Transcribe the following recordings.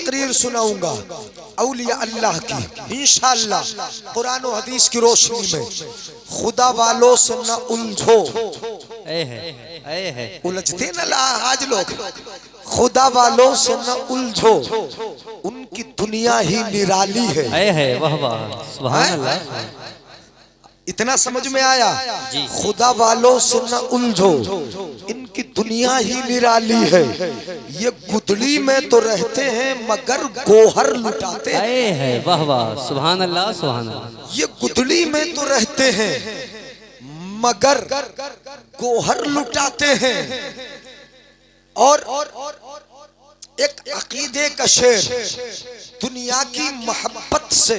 तकरीर सुनाऊंगा औलिया अल्लाह की इंशाअल्लाह कुरान और हदीस की रोशनी में। खुदा वालों से न उलझो, उलझते न आज लोग। खुदा वालों से न उलझो, उनकी दुनिया ही निराली है। वाह वाह सुभान अल्लाह। इतना समझ में आया? खुदा वालों से न उलझो, इनकी दुनिया ही निराली है। ये गुदड़ी में तो रहते हैं मगर गोहर लुटाते हैं। वाह वाह सुभान अल्लाह सुभान अल्लाह। ये गुदड़ी में तो रहते हैं मगर गोहर लुटाते हैं। और एक अकीदे का शेर, दुनिया की मोहब्बत से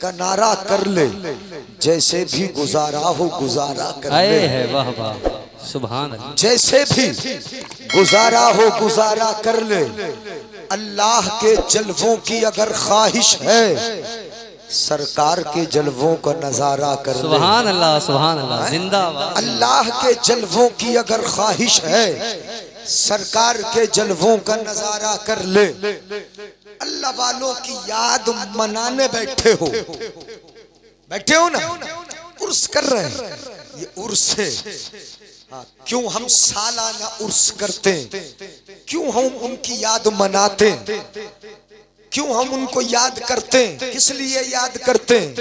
कनारा कर ले, जैसे भी गुजारा हो गुजारा कर ले। वाह वाह सुभान अल्लाह। जैसे भी गुजारा हो गुजारा कर ले, अल्लाह के जलवों की अगर ख्वाहिश है, सरकार के जलवों का नजारा कर ले। सुभान अल्लाह सुभान अल्लाह जिंदाबाद। अल्लाह के जलवों की अगर ख्वाहिश है, सरकार के जलवों का नजारा कर ले। अल्लाह वालों की याद मनाने बैठे हो ना, उर्स कर रहे हैं। ये उर्स है। क्यों हम सालाना उर्स करते हैं? क्यों हम उनकी याद मनाते हैं? क्यों हम उनको याद करते हैं? किस लिए याद करते हैं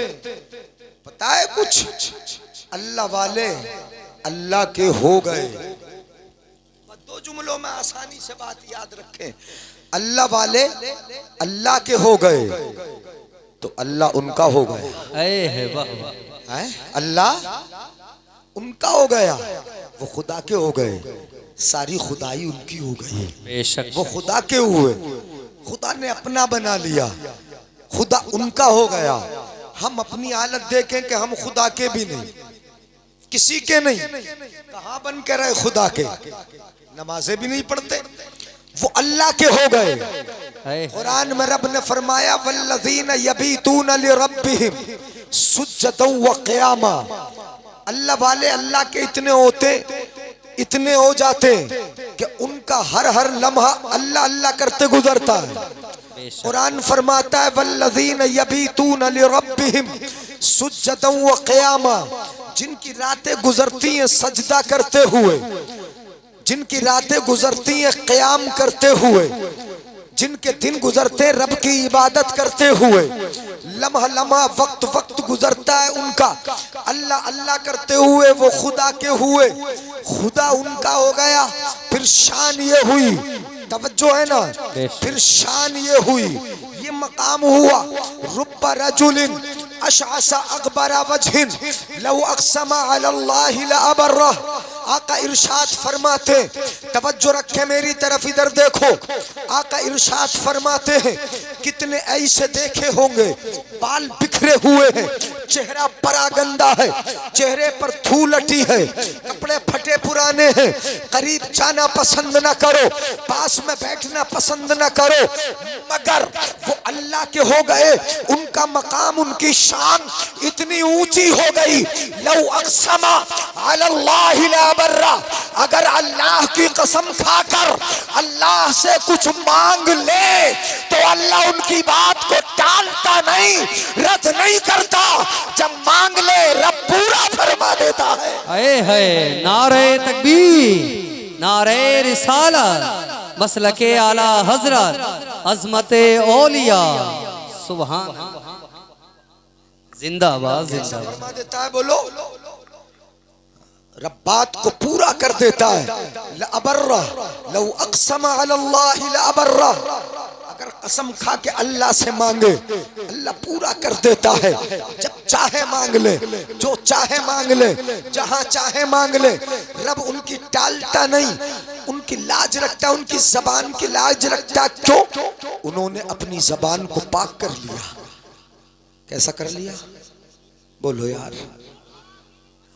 पता है कुछ? अल्लाह वाले अल्लाह के हो गए। दो जुमलों में आसानी से बात याद रखें। अल्लाह वाले अल्लाह के हो गए तो अल्लाह उनका हो गया। अल्लाह उनका हो गया, वो खुदा के हो गए। सारी खुदाई उनकी हो गई। बेशक वो खुदा के हुए, खुदा ने अपना बना लिया, खुदा उनका हो गया। हम अपनी हालत देखें कि हम खुदा के भी नहीं, किसी के नहीं। कहाँ बन के रहे खुदा के? नमाजें भी नहीं पढ़ते। वो अल्लाह के हो गए। कुरान में रब ने फरमाया वल्लज़ीना यबीतूना लिरब्बिहिम सुज्जदन व क़ियामा। अल्लाह वाले अल्लाह के इतने हो जाते कि उनका हर लम्हा अल्लाह अल्लाह करते गुजरता है। कुरान फरमाता है वल्लज़ीना यबीतूना लिरब्बिहिम सुज्जदन व क़ियामा। जिनकी रातें गुजरती हैं सजदा करते हुए, जिनकी रातें गुजरती हैं क़याम करते हुए, जिनके दिन गुजरते रब की इबादत करते हुए, लम्हा लम्हा वक्त वक्त गुजरता है उनका अल्लाह अल्लाह करते हुए, वो खुदा के हुए। खुदा उनका हो गया। फिर शान ये हुई, तवज्जो है ना, फिर शान ये हुई, ये मकाम हुआ रुब्बा रजुलिन अशअसा अकबरा वजहिन लौ अक़समा अलल्लाहि लअबर्रह। आका इरशाद फरमाते, तवज्जो रखे मेरी तरफ, इधर देखो। आका इरशाद फरमाते हैं कितने ऐसे देखे होंगे बाल बिखरे हुए हैं, चेहरा परागंदा है, चेहरे पर धूल लटी है, कपड़े फटे पुराने हैं, करीब जाना पसंद न करो, पास में बैठना पसंद न करो, मगर वो अल्लाह के हो गए। उनका मकाम, उनकी शान इतनी ऊंची हो गई। लौ अक़समा अलल्लाहि लअबर्रा, अगर अल्लाह की कसम खाकर अल्लाह से कुछ मांग ले तो अल्लाह उनकी बात को टालता नहीं, रद्द नहीं करता। जब मांग ले रब पूरा फरमा देता है। नारे तकबीर, नारे रिसालत, मसलके आला हजरत, अजमते औलिया। सुभान जिंदाबाद जिंदाबाद देता है। बोलो, रब बात को पूरा कर देता है। लअबर्रा लौ अक़समा अलल्लाहि लअबर्रा, अगर कसम खा के अल्लाह से मांगे अल्लाह पूरा कर देता है। जब चाहे मांग ले, जो चाहे मांग ले, जहां चाहे मांग ले, रब उनकी टालता नहीं, उनकी लाज रखता, उनकी जबान की लाज रखता। क्यों? उन्होंने अपनी जबान को पाक कर लिया। कैसा कर लिया? बोलो यार।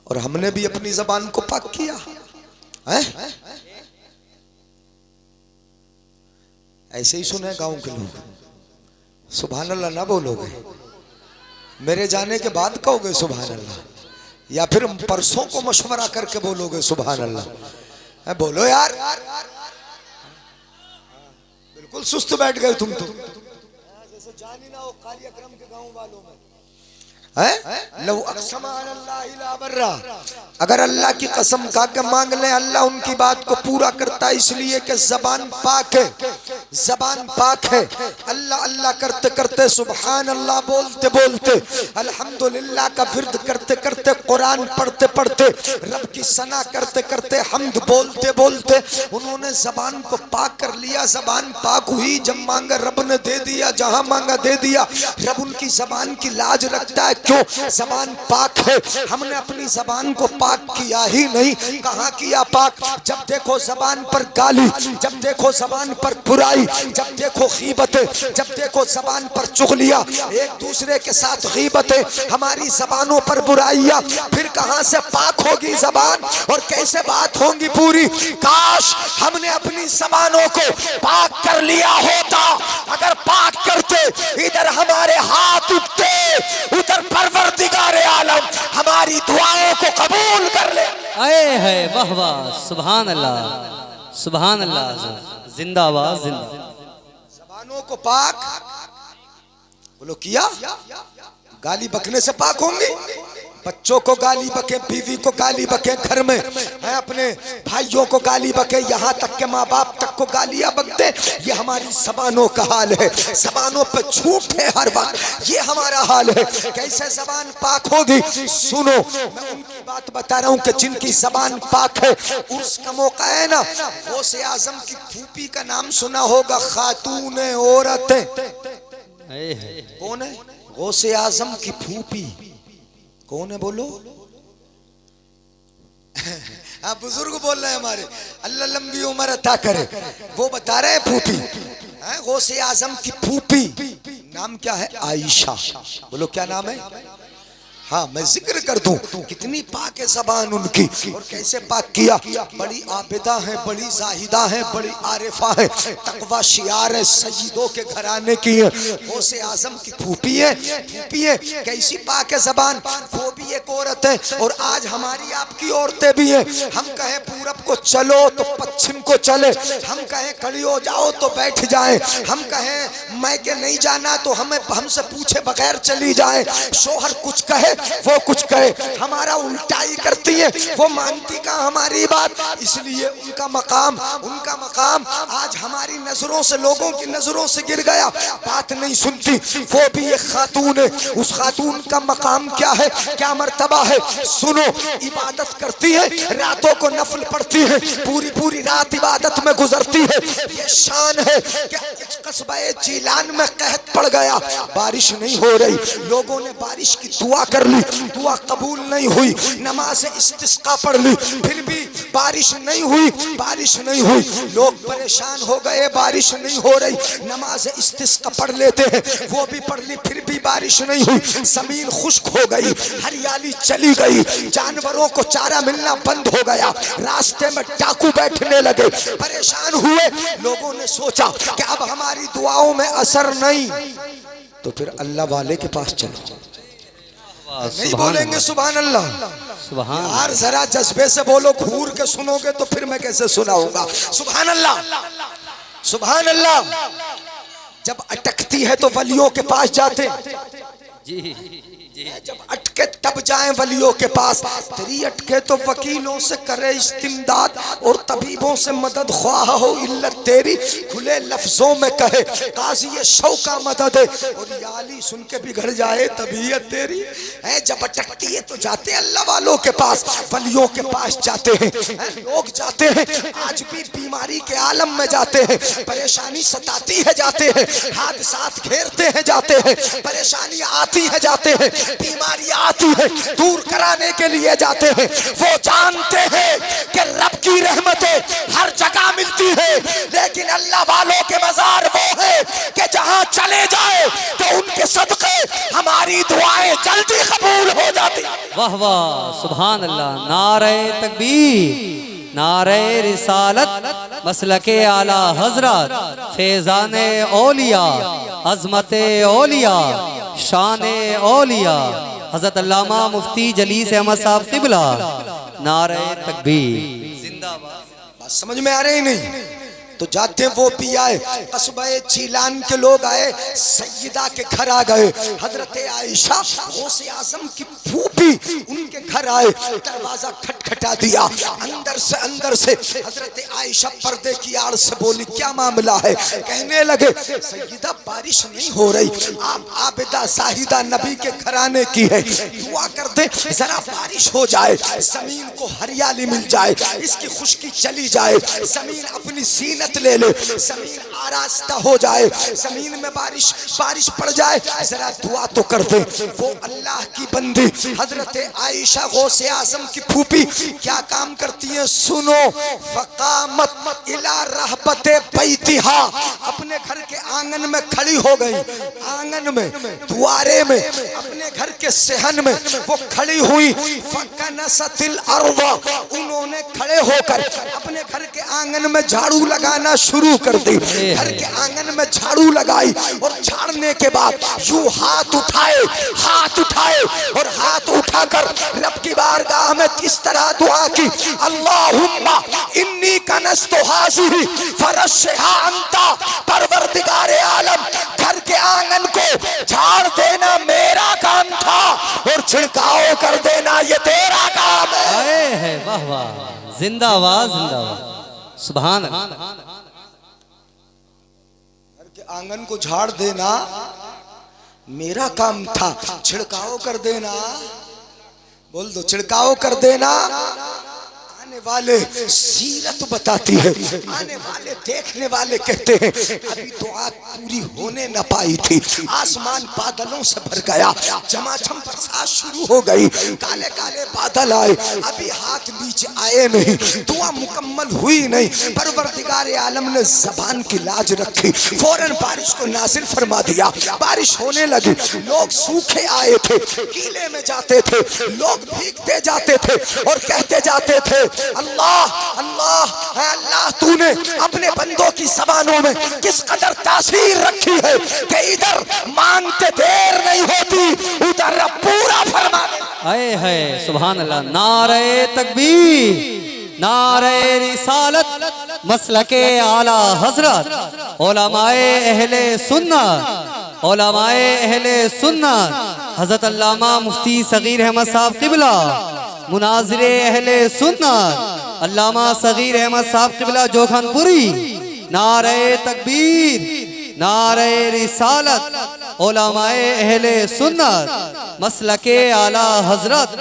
और हमने भी अपनी जबान को पाक किया है? ऐसे ही सुने गांव के लोग। सुभान अल्लाह ना बोलोगे? मेरे जाने के बाद कहोगे सुभान अल्लाह, या फिर परसों को मशवरा करके बोलोगे सुभान अल्लाह? बोलो यार। बिल्कुल सुस्त बैठ गए तुम तो, जैसे जान ही ना हो काली अकरम के गांव वालों में है। लव अक़सम अलल्लाहि ला बर्रा, अगर अल्लाह की कसम खा के मांग ले अल्लाह उनकी बात को पूरा करता है, इसलिए कि जबान पाक है, जबान पाक है। अल्लाह अल्लाह करते करते, सुबहान अल्लाह बोलते बोलते, अल्हम्दुलिल्लाह का विर्द करते करते, कुरान पढ़ते पढ़ते, रब की सना करते करते, हम्द बोलते बोलते उन्होंने जबान को पाक कर लिया। जबान पाक हुई, जब मांगा रब ने दे दिया, जहां मांगा दे दिया। रब उनकी जबान की लाज रखता है, क्यों? जबान पाक है। हमने अपनी जबान को पाक किया ही नहीं। कहाँ किया पाक? जब देखो जबान पर गाली, जब देखो जबान पर बुराई, जब देखो गीबतें, जब देखो जबान पर चुगलियां, एक दूसरे के साथ गीबतें, हमारी जबानों पर बुराइयां, फिर कहाँ से पाक होगी जबान और कैसे बात होंगी पूरी? काश हमने अपनी जबानों को पाक कर लिया होता। अगर पाक करते, इधर हमारे हाथ उठते, उधर परवरदिगार आलम हमारी दुआओं को कबूल कर ले। आए है वाह वाह, सुभान अल्लाह, सुभान अल्लाह, जिंदाबाद जिंदा। जबानों को पाक बोलो किया, गाली बकने से पाक होंगे। बच्चों को गाली बके, बीवी को गाली बके, घर में है अपने भाइयों को गाली बके, यहाँ तक के माँ बाप तक को गालियां बकते। ये हमारी जबानों का हाल है। जबानों पे झूठ है हर वक्त, ये हमारा हाल है। कैसे जबान पाक होगी? सुनो, मैं उनकी बात बता रहा हूँ कि जिनकी जबान पाक है। उर्स का मौका है ना, गौसे आजम की फूफी का नाम सुना होगा, खातून औरतें। कौन है? गौसे आजम की फूफी कौन है बोलो? आप बुजुर्ग बोल रहे हैं हमारे, अल्लाह लंबी उम्र अता करे। वो बता रहे हैं फूफी, गौसे आजम की फूफी नाम क्या है? आयशा। बोलो क्या नाम है? हाँ, मैं जिक्र कर दूं कितनी पाक है ज़बान उनकी और कैसे पाक किया। बड़ी आबिदा है, बड़ी जाहिदा है, बड़ी आरिफा है, तकवा शियार है, सय्यदों के घराने की है, गौसे आजम की फूफी है। फूफी है, कैसी पाक है ज़बान। वो भी एक औरत है और आज हमारी आपकी औरतें भी हैं। हम कहें पूरब को चलो तो पश्चिम को चले, हम कहें खड़ी हो जाओ तो बैठ जाए, हम कहें मैं के नहीं जाना तो हमें हमसे पूछे बगैर चली जाए। शोहर कुछ कहे वो कुछ कहे, हमारा उल्टा ही करती है, वो मानती का हमारी बात। इसलिए उनका मकाम आज हमारी नजरों से, लोगों की नजरों से गिर गया, बात नहीं सुनती। वो भी एक खातून है, उस खातून का मकाम क्या है, क्या मर्तबा है? सुनो, इबादत करती है, रातों को नफल पढ़ती है, पूरी पूरी रात इबादत में गुजरती है। ये शान है कि इस कस्बे जीलान में कहत पड़ गया, बारिश नहीं हो रही। लोगों ने बारिश की दुआ कर ली, दुआ कबूल नहीं हुई। नमाज इस्तिस्का पढ़ ली, फिर भी बारिश नहीं हुई, बारिश नहीं हुई। लोग परेशान हो गए, बारिश नहीं हो रही। नमाज इस्तिस्का पढ़ लेते हैं, वो भी पढ़ ली, फिर भी बारिश नहीं हुई। जमीन खुश्क हो गई, हरियाली चली गई, जानवरों को चारा मिलना बंद हो गया, रास्ते में डाकू बैठने लगे, परेशान हुए। लोगों ने सोचा कि अब हमारी दुआओं में असर नहीं, तो फिर अल्लाह वाले के पास चलो। नहीं बोलेंगे सुभान अल्लाह? सुभान यार जरा जज्बे से बोलो, घूर के सुनोगे तो फिर मैं कैसे सुनाऊंगा? सुभान अल्लाह, सुभान अल्लाह। जब अटकती है तो वलियों के पास जाते, जी। जब अटके तब जाएं वलियों के पास। तेरी अटके तो वकीलों से करे इस्तिमदाद और तबीबों से मदद ख्वाह हो इल्लत तेरी, खुले लफ्जों में कहे काजी ये शौ का मदद है, और याली सुन के बिगड़ जाए तबीयत तेरी। जब अटकती है तो जाते अल्लाह वालों के पास, वलियों के पास जाते हैं। लोग जाते हैं, आज भी बीमारी के आलम में जाते हैं, परेशानी सताती है जाते हैं, हादसात घेरते हैं जाते हैं, परेशानी आती है जाते हैं, बीमारी आती है, दूर कराने के लिए जाते हैं। वो जानते हैं कि रब की रहमतें हर जगह मिलती है, लेकिन अल्लाह वालों के मजार वो है कि जहां चले जाए तो उनके सदके हमारी दुआएं जल्दी कबूल हो जाती। वाह वाह, सुभान अल्लाह। नारे तकबीर, नारे रिसालत, मसलके आला हजरत, फैजाने औलिया, अजमते औलिया, शाने औलिया, हजरत अल्लामा मुफ्ती जलीस अहमद साहब किबला। नारे तकबीर, जिंदाबाद। बात समझ में आ रही नहीं? तो जाते वो भी आए, कस्बे चीलान के लोग आए, सैयदा के घर आ गए। हजरत आयशा गौसे आजम की फूफी उनके घर आए, दरवाजा खटखटा दिया। अंदर से हजरत आयशा पर्दे की आड़ से बोली, क्या मामला है? कहने लगे, सैयदा बारिश नहीं हो रही, आप आबिदा साहिदा नबी के घराने की है, दुआ कर दे जरा बारिश हो जाए, जमीन को हरियाली मिल जाए, इसकी खुशकी चली जाए, जमीन अपनी सीनत ले ले, जमीन आरास्ता हो जाए, जमीन में बारिश पड़ जाए, जरा दुआ तो कर दे। वो अल्लाह की बंदी हजरत आयशा गौसे आजम की फूफी क्या काम करती है सुनो। फकामत इला रहबते बैतिहा, अपने घर के आंगन में खड़ी हो गई, आंगन में द्वारे में अपने घर के सहन में वो खड़ी हुई। फकनसतिल अर्वा, उन्होंने खड़े होकर अपने घर के आंगन में झाड़ू लगाना शुरू कर दी। घर के आंगन में झाड़ू लगाई और झाड़ने के बाद यूं हाथ उठाए और हाथ उठाकर रब की बारगाह में किस तरह दुआ की, अल्लाहुम्मा इन्नी कनस्तु हाज़िही फरश्शिहा अंता, परवरदिगारे आलम घर के आंगन को झाड़ देना मेरा काम था और छिड़काव कर देना ये तेरा काम है। वाह वाह, जिंदाबाद जिंदाबाद, सुभान अल्लाह। घर के आंगन को झाड़ देना मेरा काम था, छिड़काव कर देना, बोल दो छिड़काव कर देना। आने वाले सीरत बताती है, आने वाले देखने वाले कहते हैं अभी दुआ पूरी होने न पाई थी, आसमान बादलों से भर गया, झमाझम बरसात शुरू हो गई, काले काले बादल आए, अभी हाथ नीचे आए नहीं, दुआ मुकम्मल हुई नहीं। परवरदिगार आलम ने ज़बान की लाज रखी, फौरन बारिश को नाजिल फरमा दिया, बारिश होने लगी। लोग सूखे आए थे, गीले में जाते थे, लोग भीगते जाते थे और कहते जाते थे, अल्लाह अल्लाह अल्लाह, तूने अपने बंदों की ज़बानों में किस कदर तासीर रखी है कि इधर मांगते देर नहीं होती, उधर पूरा फरमा दे। आए है सुभान अल्लाह। नारे तकबीर, नारे रिसालत, मसलके आला हजरत, उलमाए अहले सुन्नत, उलमाए अहले सुन्नत, हजरत अल्लामा मुफ्ती सगीर अहमद साहब क़िबला, मुनाज़िरे अहले सुन्नत अल्लामा सगीर अहमद साहब क़िबला जोखनपुरी। नारे तकबीर, नारे रिसालत, उलमाए अहले सुन्नत, मसलके आला हजरत।